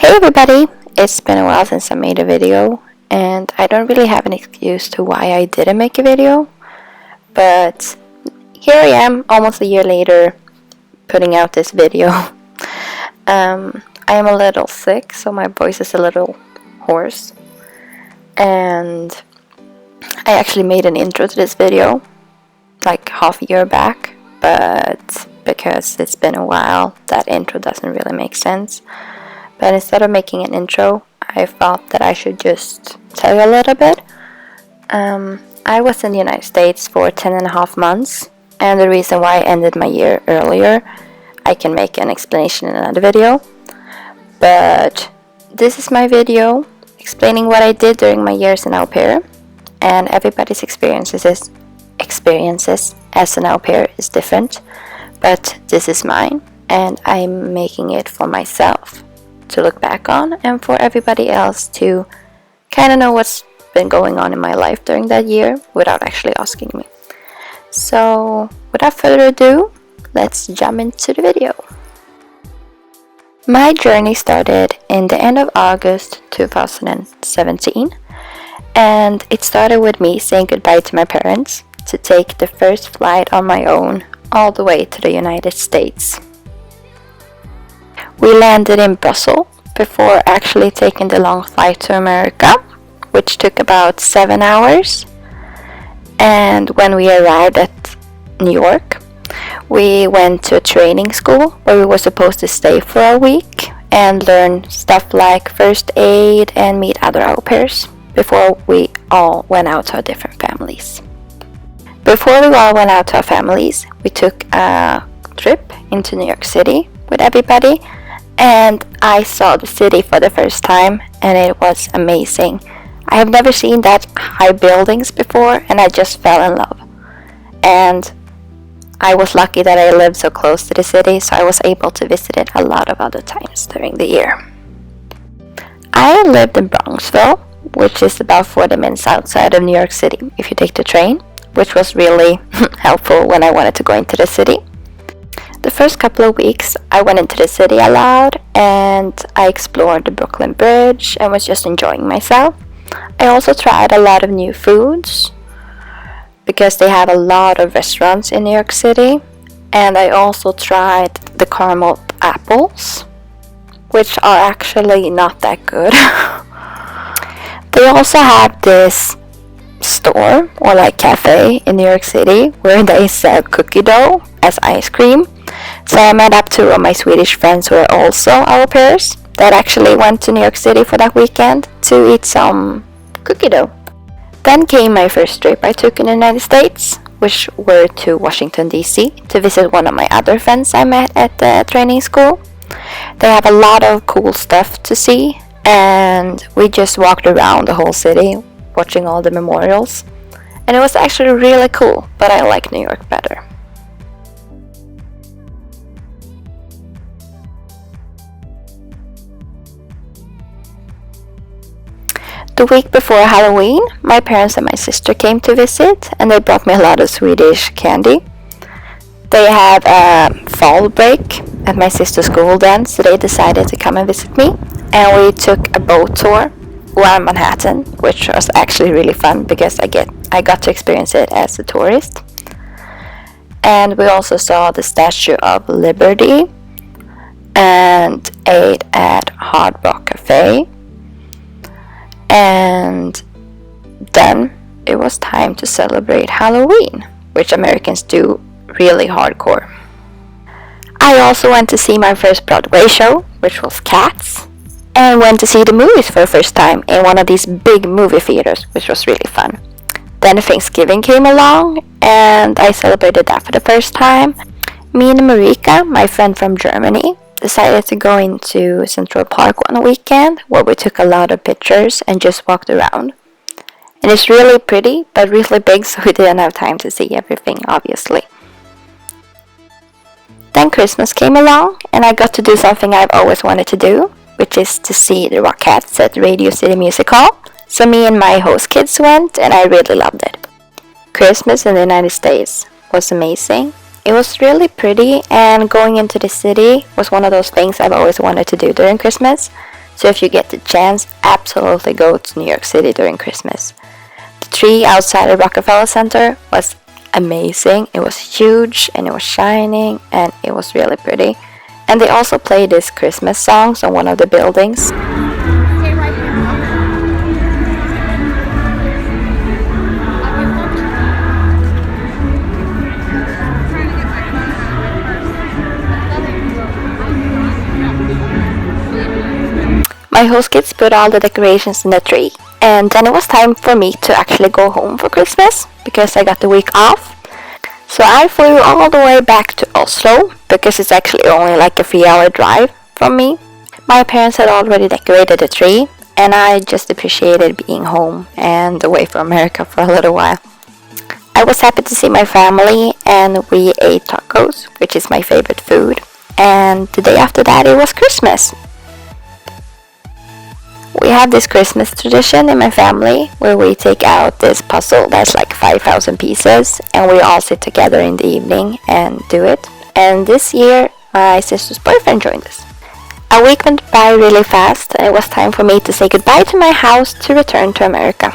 Hey everybody! It's been a while since I made a video, and I don't really have an excuse to why I didn't make a video, but here I am, almost a year later, putting out this video. I am a little sick, so my voice is a little hoarse, and I actually made an intro to this video like half a year back, but because it's been a while, that intro doesn't really make sense. But instead of making an intro, I thought that I should just tell you a little bit. I was in the United States for 10.5 months, and the reason why I ended my year earlier, I can make an explanation in another video. But this is my video explaining what I did during my years in au pair, and everybody's experiences as an au pair is different, but this is mine, and I'm making it for myself to look back on, and for everybody else to kind of know what's been going on in my life during that year without actually asking me. So without further ado, let's jump into the video. My journey started in the end of August 2017, and it started with me saying goodbye to my parents to take the first flight on my own all the way to the United States. We landed in Brussels before actually taking the long flight to America, which took about 7 hours. And when we arrived at New York, we went to a training school where we were supposed to stay for a week and learn stuff like first aid and meet other au pairs before we all went out to our different families. Before we all went out to our families, we took a trip into New York City with everybody, and I saw the city for the first time, and it was amazing. I have never seen that high buildings before, and I just fell in love. And I was lucky that I lived so close to the city, so I was able to visit it a lot of other times during the year. I lived in Bronxville, which is about 40 minutes outside of New York City if you take the train, which was really helpful when I wanted to go into the city. The first couple of weeks I went into the city a lot, and I explored the Brooklyn Bridge and was just enjoying myself. I also tried a lot of new foods because they have a lot of restaurants in New York City, and I also tried the caramel apples, which are actually not that good. They also have this store or like cafe in New York City where they sell cookie dough as ice cream. So I met up two of my Swedish friends who are also au pairs that actually went to New York City for that weekend to eat some cookie dough. Then came my first trip I took in the United States, which were to Washington DC to visit one of my other friends I met at the training school. They have a lot of cool stuff to see, and we just walked around the whole city watching all the memorials, and it was actually really cool, but I like New York better. The week before Halloween, my parents and my sister came to visit, and they brought me a lot of Swedish candy. They had a fall break at my sister's school then, so they decided to come and visit me, and we took a boat tour around Manhattan, which was actually really fun because I got to experience it as a tourist. And we also saw the Statue of Liberty and ate at Hard Rock Cafe. And then it was time to celebrate Halloween, which Americans do really hardcore. I also went to see my first Broadway show, which was Cats, and went to see the movies for the first time in one of these big movie theaters, which was really fun. Then Thanksgiving came along, and I celebrated that for the first time. Me and Marika, my friend from Germany, decided to go into Central Park on a weekend where we took a lot of pictures and just walked around. And it's really pretty, but really big, so we didn't have time to see everything, obviously. Then Christmas came along, and I got to do something I've always wanted to do, which is to see the Rockettes at Radio City Music Hall. So me and my host kids went, and I really loved it. Christmas in the United States was amazing. It was really pretty, and going into the city was one of those things I've always wanted to do during Christmas. So if you get the chance, absolutely go to New York City during Christmas. The tree outside the Rockefeller Center was amazing. It was huge and it was shining and it was really pretty. And they also played these Christmas songs on one of the buildings. My host kids put all the decorations in the tree, and then it was time for me to actually go home for Christmas because I got the week off. So I flew all the way back to Oslo because it's actually only like a 3-hour drive from me. My parents had already decorated the tree, and I just appreciated being home and away from America for a little while. I was happy to see my family, and we ate tacos, which is my favorite food. And the day after that, it was Christmas. We have this Christmas tradition in my family where we take out this puzzle that's like 5,000 pieces and we all sit together in the evening and do it. And this year, my sister's boyfriend joined us. A week went by really fast and it was time for me to say goodbye to my house to return to America.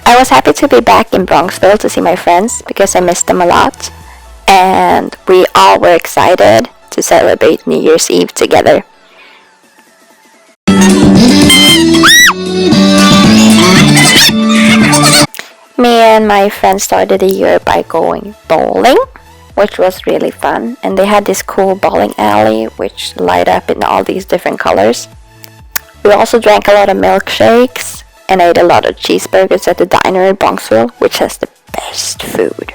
I was happy to be back in Bronxville to see my friends because I missed them a lot. And we all were excited to celebrate New Year's Eve together. Me and my friends started the year by going bowling, which was really fun, and they had this cool bowling alley which light up in all these different colors. We also drank a lot of milkshakes and ate a lot of cheeseburgers at the diner in Bronxville, which has the best food.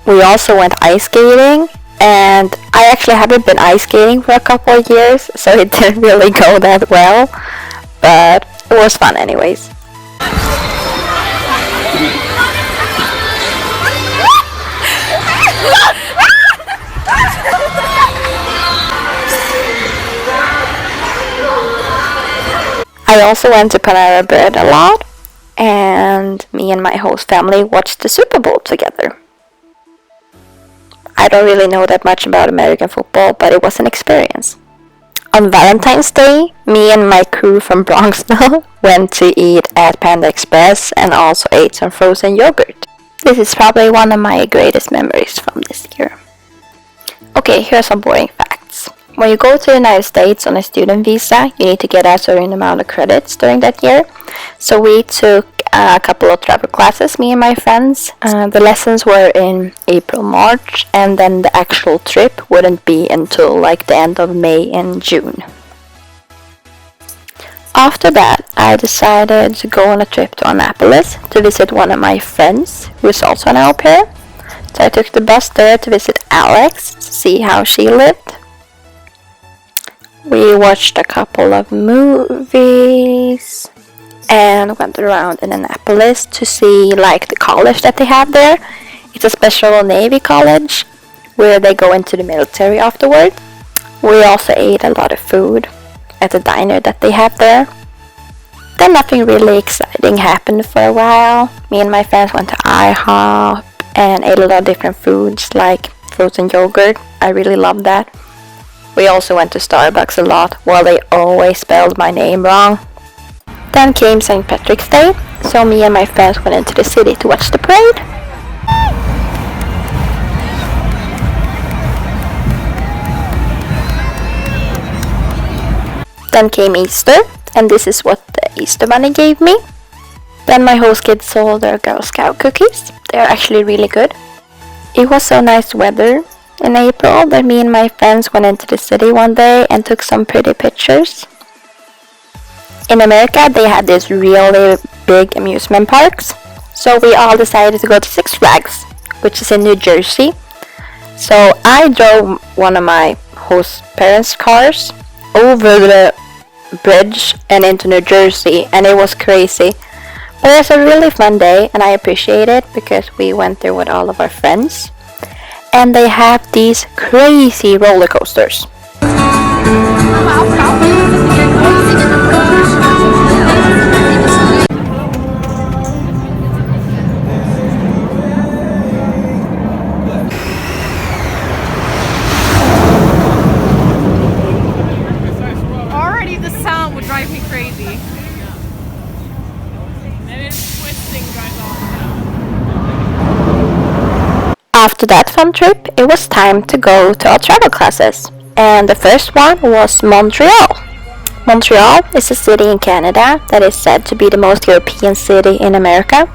We also went ice skating, and I actually haven't been ice skating for a couple of years, so it didn't really go that well, but it was fun anyways. I also went to Panera Bread a lot, and me and my host family watched the Super Bowl together. I don't really know that much about American football, but it was an experience. On Valentine's Day, me and my crew from Bronxville went to eat at Panda Express and also ate some frozen yogurt. This is probably one of my greatest memories from this year. Okay, here are some boring facts. When you go to the United States on a student visa, you need to get a certain amount of credits during that year. So we took a couple of travel classes, me and my friends. The lessons were in April, March, and then the actual trip wouldn't be until like the end of May and June. After that, I decided to go on a trip to Annapolis to visit one of my friends who is also an au pair. So I took the bus there to visit Alex to see how she lived. We watched a couple of movies and went around in Annapolis to see like the college that they have there. It's a special Navy college where they go into the military afterward. We also ate a lot of food at the diner that they have there. Then nothing really exciting happened for a while. Me and my friends went to IHOP and ate a lot of different foods like frozen yogurt. I really love that. We also went to Starbucks a lot while they always spelled my name wrong. Then came St. Patrick's Day, so me and my friends went into the city to watch the parade. Then came Easter, and this is what the Easter Bunny gave me. Then my host kids sold their Girl Scout cookies. They're actually really good. It was so nice weather in April that me and my friends went into the city one day and took some pretty pictures. In America, they have these really big amusement parks, so we all decided to go to Six Flags, which is in New Jersey. So I drove one of my host parents' cars over the bridge and into New Jersey, and it was crazy. But it was a really fun day, and I appreciate it because we went there with all of our friends. And they have these crazy roller coasters. After that fun trip, it was time to go to our travel classes. And the first one was Montreal. Montreal is a city in Canada that is said to be the most European city in America.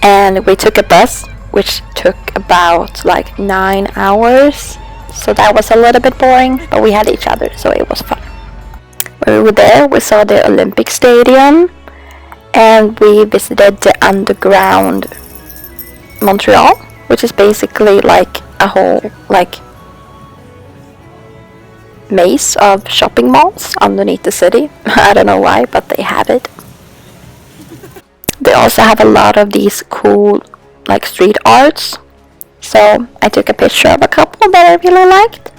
And we took a bus, which took about like 9 hours. So that was a little bit boring, but we had each other, so it was fun. When we were there, we saw the Olympic Stadium, and we visited the underground Montreal, which is basically like a whole like maze of shopping malls underneath the city. I don't know why, but they have it. They also have a lot of these cool like street arts. So I took a picture of a couple that I really liked.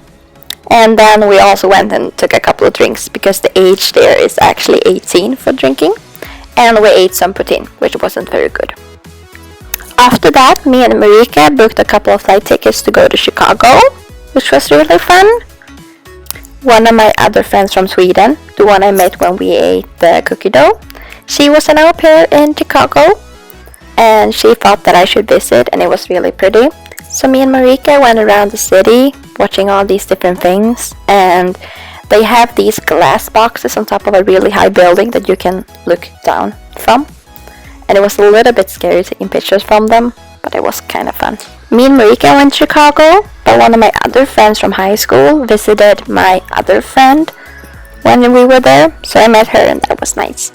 And then we also went and took a couple of drinks because the age there is actually 18 for drinking. And we ate some poutine, which wasn't very good. After that, me and Marika booked a couple of flight tickets to go to Chicago, which was really fun. One of my other friends from Sweden, the one I met when we ate the cookie dough, she was an au pair in Chicago, and she thought that I should visit, and it was really pretty. So me and Marika went around the city, watching all these different things, and they have these glass boxes on top of a really high building that you can look down from. And it was a little bit scary taking pictures from them, but it was kind of fun. Me and Marika went to Chicago, but one of my other friends from high school visited my other friend when we were there, so I met her and that was nice.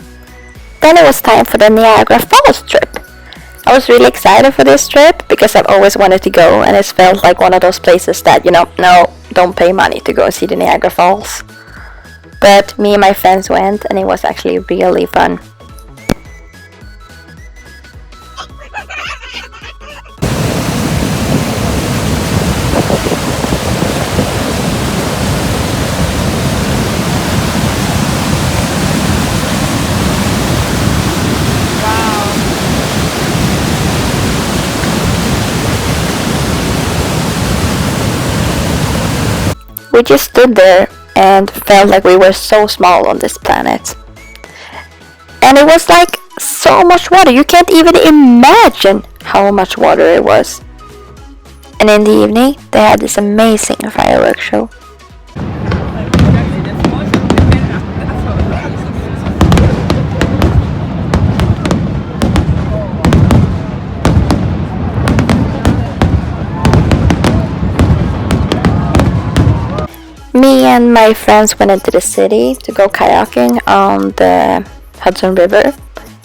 Then it was time for the Niagara Falls trip. I was really excited for this trip because I've always wanted to go, and it felt like one of those places that, no, don't pay money to go see the Niagara Falls. But me and my friends went, and it was actually really fun. We just stood there and felt like we were so small on this planet. And it was like so much water. You can't even imagine how much water it was. And in the evening, they had this amazing fireworks show. Me and my friends went into the city to go kayaking on the Hudson River.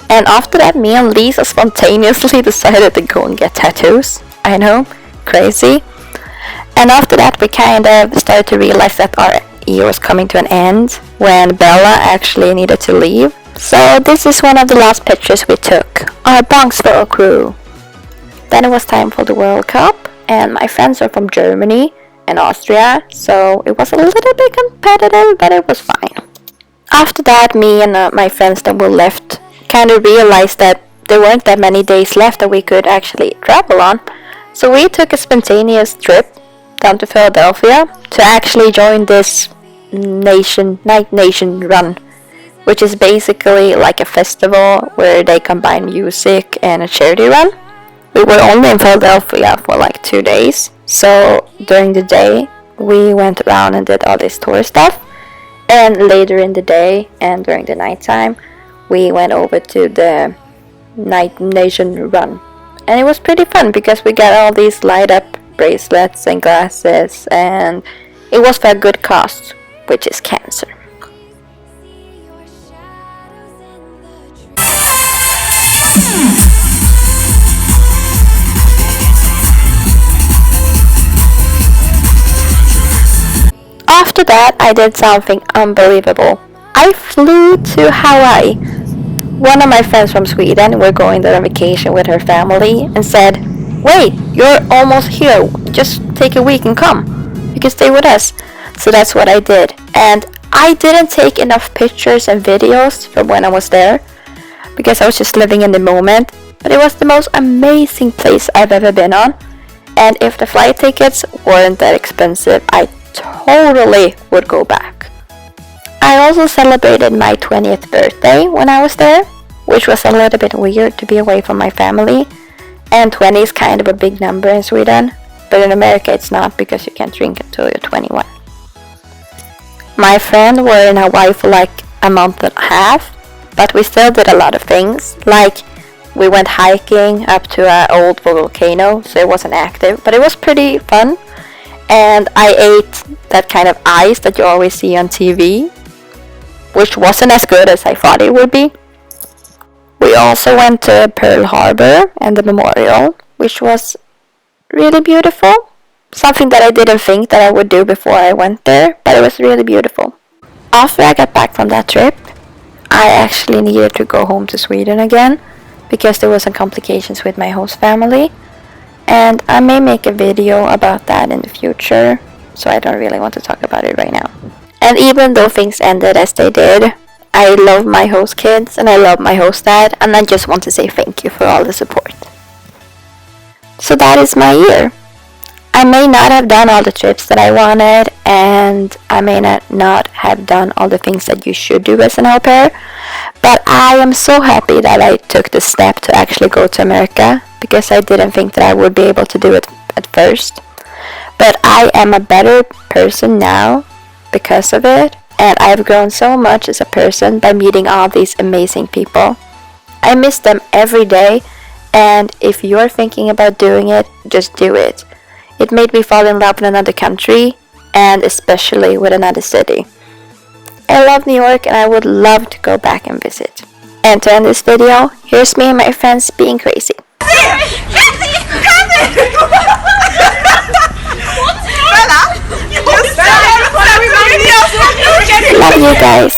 And after that, me and Lisa spontaneously decided to go and get tattoos. I know, crazy. And after that, we kind of started to realize that our year was coming to an end when Bella actually needed to leave. So this is one of the last pictures we took, our Banksville crew. Then it was time for the World Cup, and my friends are from Germany and Austria, so it was a little bit competitive, but it was fine. After that, me and my friends that were left kind of realized that there weren't that many days left that we could actually travel on, so we took a spontaneous trip down to Philadelphia to actually join this Night Nation run, which is basically like a festival where they combine music and a charity run. We were only in Philadelphia for like 2 days, so during the day we went around and did all this tour stuff, and later in the day and during the nighttime we went over to the Night Nation run. And it was pretty fun because we got all these light up bracelets and glasses, and it was for a good cause, which is cancer. After that, I did something unbelievable. I flew to Hawaii. One of my friends from Sweden were going there on vacation with her family and said, "Wait, you're almost here. Just take a week and come. You can stay with us." So that's what I did. And I didn't take enough pictures and videos from when I was there because I was just living in the moment. But it was the most amazing place I've ever been on. And if the flight tickets weren't that expensive, I totally would go back. I also celebrated my 20th birthday when I was there, which was a little bit weird to be away from my family, and 20 is kind of a big number in Sweden, but in America it's not, because you can't drink until you're 21. My friend were in Hawaii for like a month and a half, but we still did a lot of things. Like, we went hiking up to an old volcano, so it wasn't active, but it was pretty fun. And I ate that kind of ice that you always see on TV, which wasn't as good as I thought it would be. We also went to Pearl Harbor and the memorial, which was really beautiful. Something that I didn't think that I would do before I went there, but it was really beautiful. After I got back from that trip, I actually needed to go home to Sweden again, because there were some complications with my host family, and I may make a video about that in the future, so I don't really want to talk about it right now. And even though things ended as they did, I love my host kids and I love my host dad, and I just want to say thank you for all the support. So that is my year. I may not have done all the trips that I wanted, and I may not have done all the things that you should do as an au pair, but I am so happy that I took the step to actually go to America, because I didn't think that I would be able to do it at first. But I am a better person now because of it, and I've grown so much as a person by meeting all these amazing people. I miss them every day, and if you're thinking about doing it, just do it. It made me fall in love with another country, and especially with another city. I love New York, and I would love to go back and visit. And to end this video, here's me and my friends being crazy. Love you guys.